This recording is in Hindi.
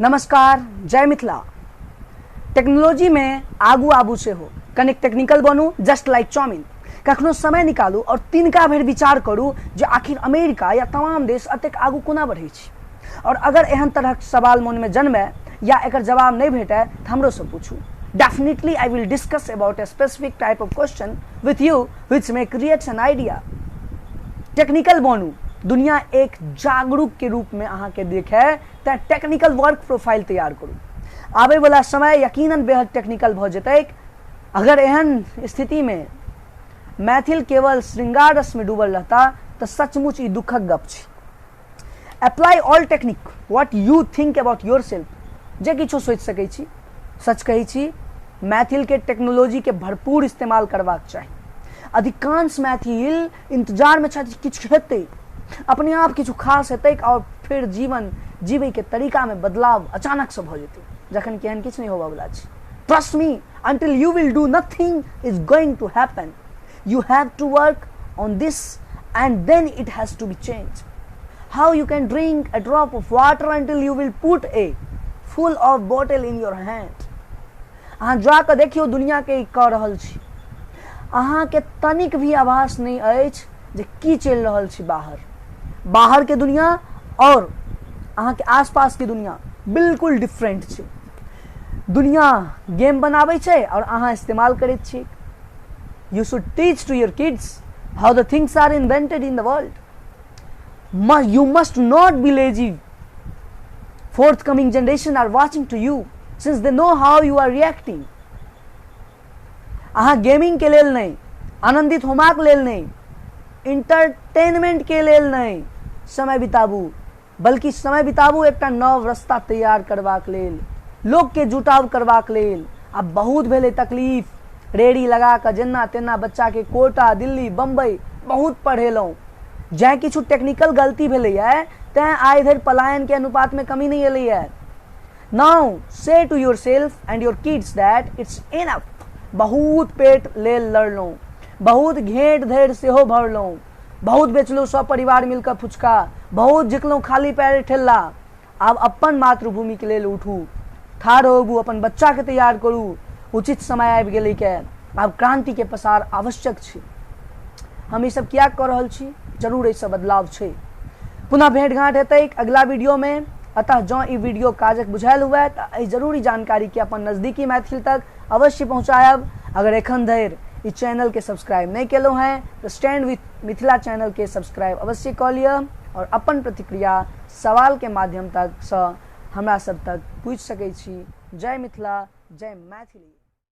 नमस्कार, जय मिथिला। टेक्नोलॉजी में आगू आबू से हो, कनिक टेक्निकल बनू जस्ट लाइक चाउमिन। कखनो समय निकालू और तिनका भर विचार करू जे आखिर अमेरिका या तमाम देश अतेक आगू कोना बढ़ै छै। और अगर एहन तरह सवाल मन में जन्मे या एकर जवाब नहीं भेटे तो हमरो से पूछू। Definitely I will discuss about a specific type of question with you which may create an idea. Technical बनू, दुनिया एक जागरूक के रूप में अहाँ के देखे तो टेक्निकल वर्क प्रोफाइल तैयार करू। आवे वाला समय यकीनन बेहद टेक्निकल भ जेतैक। अगर एहन स्थिति में मैथिल केवल श्रृंगार रस में डूबल रहता तो सचमुच ई दुखक गप छै। Apply all technique what you think about yourself. जे किछो सोच सकै छी, सच कहै छी, मैथिल के टेक्नोलॉजी के भरपूर इस्तेमाल करबाक चाही। अधिकांश मैथिल इंतजार में छथि किछु हेतै, अपने आप किछु खास हेतै और फिर जीवन जीवे के तरीका में बदलाव अचानक से भ जेतै, जखन कि एहन किछु नहीं होबा वाला छै। Trust me, until you will do, nothing is going to happen. You have to work on this and then it has to be changed. How you can drink a drop of water until you will put a full of bottle in your hand. अहाँ जाके देखियो दुनिया के कह रहल छी, अहाँ के तनिक भी आभास नहीं अछि जे की चल रहल छी बाहर। बाहर के दुनिया और अहाँ के आसपास के दुनिया बिल्कुल डिफरेंट छै। दुनिया गेम बनाबै छै और अहाँ इस्तेमाल करैत छी। You should teach to your kids how the things are invented in the world. You must not be lazy. Forthcoming generation are watching to you since they know how you are reacting. अहाँ गेमिंग के लेल नहीं, आनंदित होमाक लेल नहीं, इंटरटेनमेंट के लेल नहीं समय बिताबू, बल्कि समय बिताबू एकटा नव रास्ता तैयार करबाक लेल, लोग के जुटाव करबाक लेल। अब बहुत भेले तकलीफ, रेडी लगा के जेना तेना बच्चा के कोटा, दिल्ली, बम्बई बहुत पढ़ेलौं। जै किछु टेक्निकल गलती भेलैया तैं आइ धरि पलायन के अनुपात में कमी नहीं एलैया। Now say to yourself and your kids that it's enough. बहुत पेट लेल लड़लौं, बहुत घेट धैर्य सेहो भरलौं, बहुत बेचलौं सब परिवार मिलकर फुचका, बहुत जिकलौं खाली पैर ठेला। आब अपन मातृभूमि के लेल उठू, ठाढ़ होबू, अपन बच्चा के तैयार करू। उचित समय आबि गेलै के आब क्रांति के प्रसार आवश्यक छै। हम ई सब किया कर रहल छी, जरूर ऐसा बदलाव छै। पुनः भेंट घाट हेतै अगला वीडियो में। अतः जँ ई वीडियो काजक बुझायल हुए तो जरूरी जानकारी के अपन नजदीकी मैथिल तक अवश्य पहुँचायब। अगर एखन धरि इस चैनल के सब्सक्राइब नहीं केलहुँ हैं तो स्टैंड विथ मिथिला चैनल के सब्सक्राइब अवश्य कऽ लिअ और अपन प्रतिक्रिया सवाल के माध्यम तक से हमरा सब तक पूछ सकै छी। जय मिथिला, जय मैथिली।